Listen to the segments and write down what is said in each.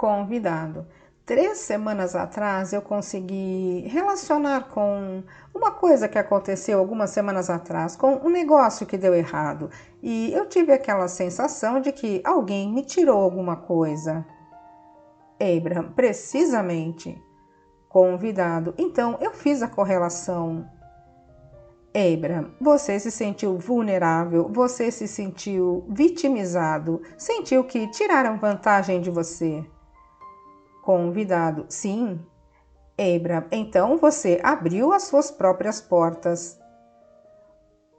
Convidado. 3 semanas atrás eu consegui relacionar com uma coisa que aconteceu algumas semanas atrás, com um negócio que deu errado. E eu tive aquela sensação de que alguém me tirou alguma coisa. Abraham, precisamente. Convidado. Então eu fiz a correlação. Abraham, você se sentiu vulnerável, você se sentiu vitimizado, sentiu que tiraram vantagem de você. Convidado, sim. Abraham, então você abriu as suas próprias portas.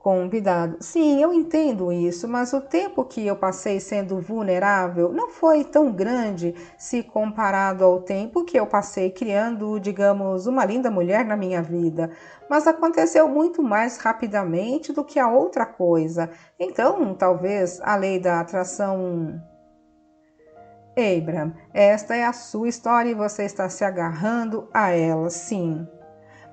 Convidado, sim, eu entendo isso, mas o tempo que eu passei sendo vulnerável não foi tão grande se comparado ao tempo que eu passei criando, digamos, uma linda mulher na minha vida. Mas aconteceu muito mais rapidamente do que a outra coisa. Então, talvez a lei da atração. Abraham, esta é a sua história e você está se agarrando a ela, sim.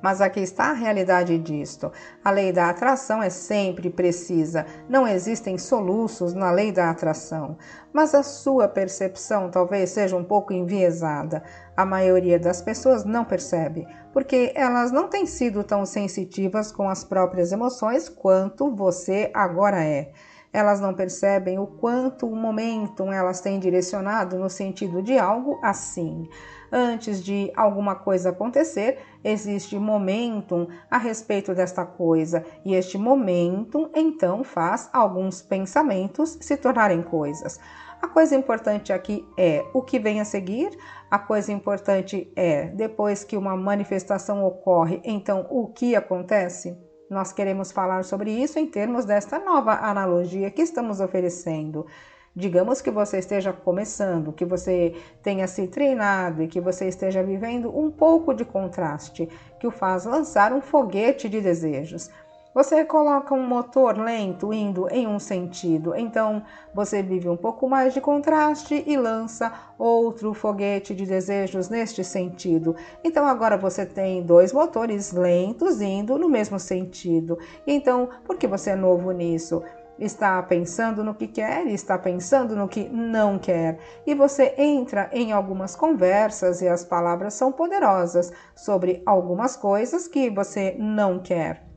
Mas aqui está a realidade disto. A lei da atração é sempre precisa. Não existem soluços na lei da atração. Mas a sua percepção talvez seja um pouco enviesada. A maioria das pessoas não percebe, porque elas não têm sido tão sensitivas com as próprias emoções quanto você agora é. Elas não percebem o quanto o momentum elas têm direcionado no sentido de algo assim. Antes de alguma coisa acontecer, existe momentum a respeito desta coisa, e este momentum então faz alguns pensamentos se tornarem coisas. A coisa importante aqui é o que vem a seguir, a coisa importante é, depois que uma manifestação ocorre, então o que acontece? Nós queremos falar sobre isso em termos desta nova analogia que estamos oferecendo. Digamos que você esteja começando, que você tenha se treinado e que você esteja vivendo um pouco de contraste, que o faz lançar um foguete de desejos. Você coloca um motor lento indo em um sentido, então você vive um pouco mais de contraste e lança outro foguete de desejos neste sentido. Então agora você tem dois motores lentos indo no mesmo sentido. Então, por que você é novo nisso? Está pensando no que quer e está pensando no que não quer. E você entra em algumas conversas e as palavras são poderosas sobre algumas coisas que você não quer.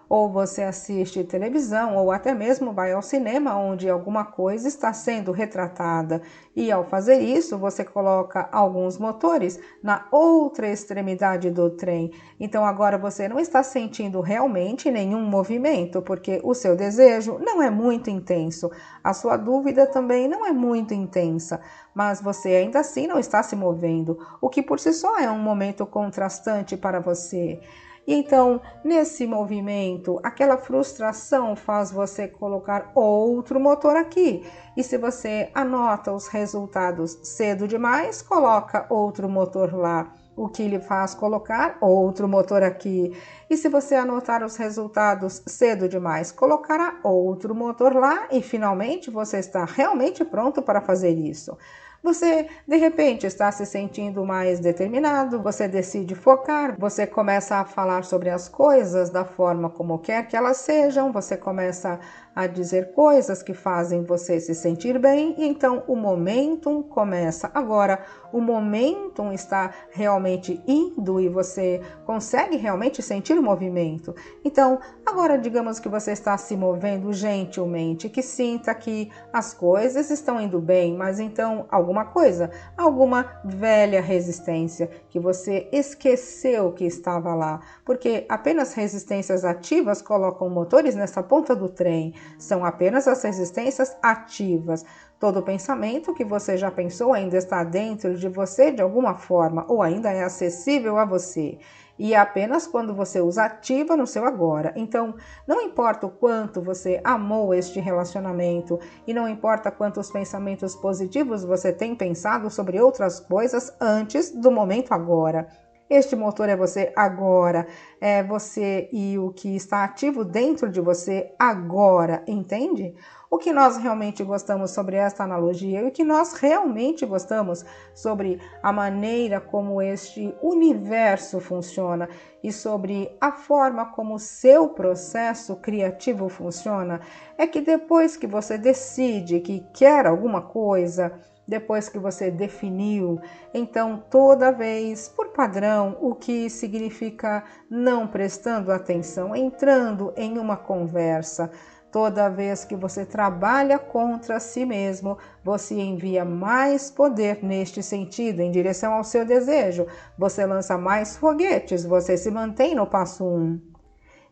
Ou você assiste televisão ou até mesmo vai ao cinema onde alguma coisa está sendo retratada e ao fazer isso você coloca alguns motores na outra extremidade do trem. Então agora você não está sentindo realmente nenhum movimento porque o seu desejo não é muito intenso, a sua dúvida também não é muito intensa, mas você ainda assim não está se movendo, o que por si só é um momento contrastante para você. E então, nesse movimento, aquela frustração faz você colocar outro motor aqui. E se você anota os resultados cedo demais, coloca outro motor lá, o que lhe faz colocar outro motor aqui. E se você anotar os resultados cedo demais, colocará outro motor lá e finalmente você está realmente pronto para fazer isso. Você, de repente, está se sentindo mais determinado, você decide focar, você começa a falar sobre as coisas da forma como quer que elas sejam, você começa a dizer coisas que fazem você se sentir bem e então o momentum começa. Agora, o momentum está realmente indo e você consegue realmente sentir o movimento. Então, agora digamos que você está se movendo gentilmente, que sinta que as coisas estão indo bem, mas então alguma coisa, alguma velha resistência que você esqueceu que estava lá, porque apenas resistências ativas colocam motores nessa ponta do trem, são apenas as resistências ativas. Todo pensamento que você já pensou ainda está dentro de você de alguma forma ou ainda é acessível a você. E é apenas quando você os ativa no seu agora. Então, não importa o quanto você amou este relacionamento e não importa quantos pensamentos positivos você tem pensado sobre outras coisas antes do momento agora. Este motor é você agora, é você e o que está ativo dentro de você agora, entende? O que nós realmente gostamos sobre esta analogia e o que nós realmente gostamos sobre a maneira como este universo funciona e sobre a forma como o seu processo criativo funciona é que depois que você decide que quer alguma coisa, depois que você definiu, então toda vez, por padrão, o que significa não prestando atenção, entrando em uma conversa, toda vez que você trabalha contra si mesmo, você envia mais poder neste sentido, em direção ao seu desejo, você lança mais foguetes, você se mantém no passo 1.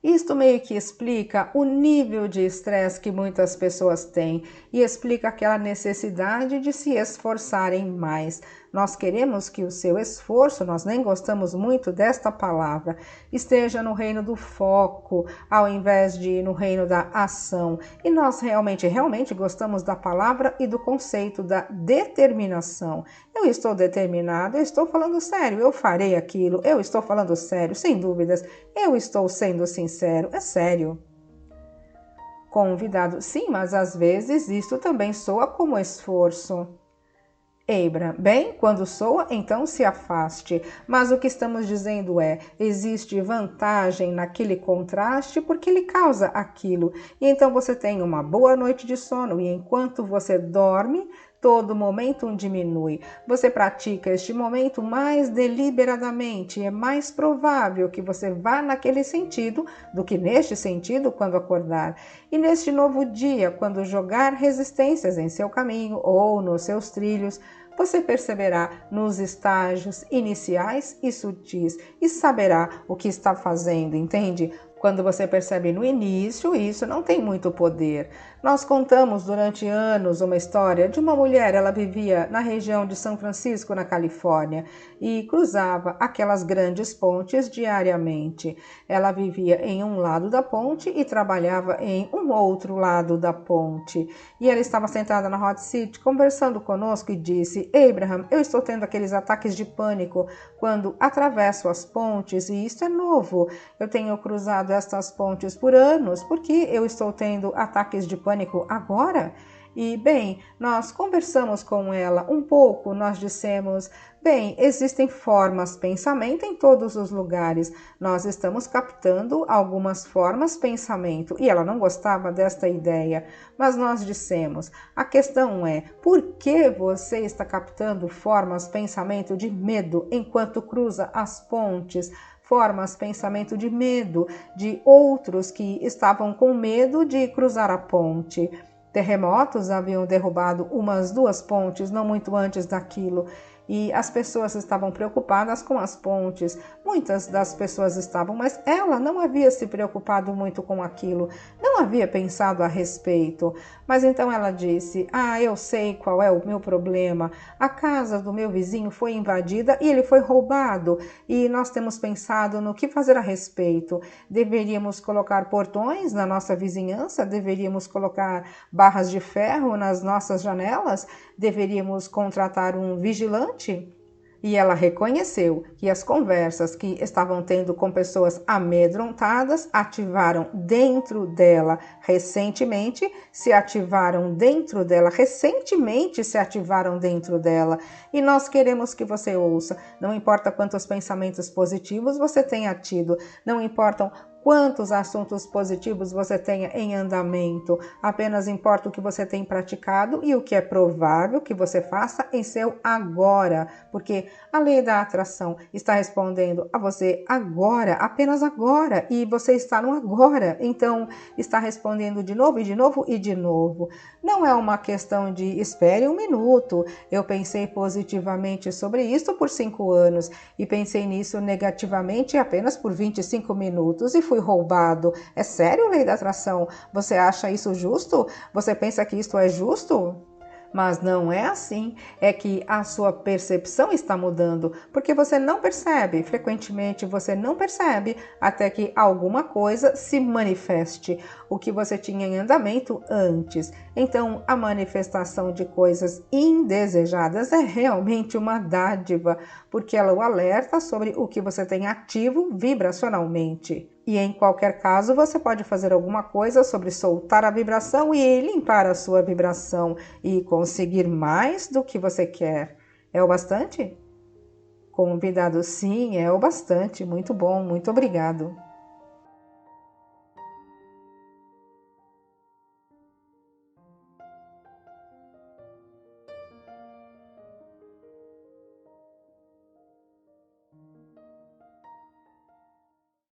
Isto meio que explica o nível de estresse que muitas pessoas têm e explica aquela necessidade de se esforçarem mais. Nós queremos que o seu esforço, nós nem gostamos muito desta palavra, esteja no reino do foco, ao invés de ir no reino da ação. E nós realmente gostamos da palavra e do conceito da determinação. Eu estou determinado, eu estou falando sério, eu farei aquilo, eu estou falando sério, sem dúvidas, eu estou sendo sincero, é sério. Convidado, sim, mas às vezes isto também soa como esforço. Abram, bem, quando soa, então se afaste. Mas o que estamos dizendo é, existe vantagem naquele contraste porque ele causa aquilo. E então você tem uma boa noite de sono e enquanto você dorme, todo momento diminui. Você pratica este momento mais deliberadamente e é mais provável que você vá naquele sentido do que neste sentido quando acordar. E neste novo dia, quando jogar resistências em seu caminho ou nos seus trilhos, você perceberá nos estágios iniciais e sutis e saberá o que está fazendo, entende? Quando você percebe no início, isso não tem muito poder. Nós contamos durante anos uma história de uma mulher, ela vivia na região de São Francisco, na Califórnia, e cruzava aquelas grandes pontes diariamente. Ela vivia em um lado da ponte e trabalhava em um outro lado da ponte. E ela estava sentada na Hot Seat conversando conosco e disse: Abraham, eu estou tendo aqueles ataques de pânico quando atravesso as pontes e isso é novo. Eu tenho cruzado estas pontes por anos, porque eu estou tendo ataques de pânico agora? E, bem, nós conversamos com ela um pouco, nós dissemos, bem, existem formas pensamento em todos os lugares, nós estamos captando algumas formas pensamento, e ela não gostava desta ideia, mas nós dissemos, a questão é, por que você está captando formas pensamento de medo enquanto cruza as pontes? Formas pensamento de medo de outros que estavam com medo de cruzar a ponte. Terremotos haviam derrubado umas 2 pontes não muito antes daquilo e as pessoas estavam preocupadas com as pontes. Muitas das pessoas estavam, mas ela não havia se preocupado muito com aquilo, não havia pensado a respeito. Mas então ela disse, eu sei qual é o meu problema. A casa do meu vizinho foi invadida e ele foi roubado e nós temos pensado no que fazer a respeito. Deveríamos colocar portões na nossa vizinhança? Deveríamos colocar barras de ferro nas nossas janelas? Deveríamos contratar um vigilante? E ela reconheceu que as conversas que estavam tendo com pessoas amedrontadas ativaram dentro dela recentemente, se ativaram dentro dela. E nós queremos que você ouça, não importa quantos pensamentos positivos você tenha tido, não importam quantos assuntos positivos você tenha em andamento, apenas importa o que você tem praticado e o que é provável que você faça em seu agora, porque a lei da atração está respondendo a você agora, apenas agora, e você está no agora, então está respondendo de novo e de novo e de novo. Não é uma questão de espere um minuto, eu pensei positivamente sobre isso por 5 anos e pensei nisso negativamente apenas por 25 minutos e fui roubado. É sério, lei da atração? Você acha isso justo? Você pensa que isto é justo? Mas não é assim, é que a sua percepção está mudando, porque você não percebe, frequentemente você não percebe até que alguma coisa se manifeste, o que você tinha em andamento antes. Então, a manifestação de coisas indesejadas é realmente uma dádiva, porque ela o alerta sobre o que você tem ativo vibracionalmente. E em qualquer caso, você pode fazer alguma coisa sobre soltar a vibração e limpar a sua vibração e conseguir mais do que você quer. É o bastante? Convidado, sim, é o bastante. Muito bom, muito obrigado.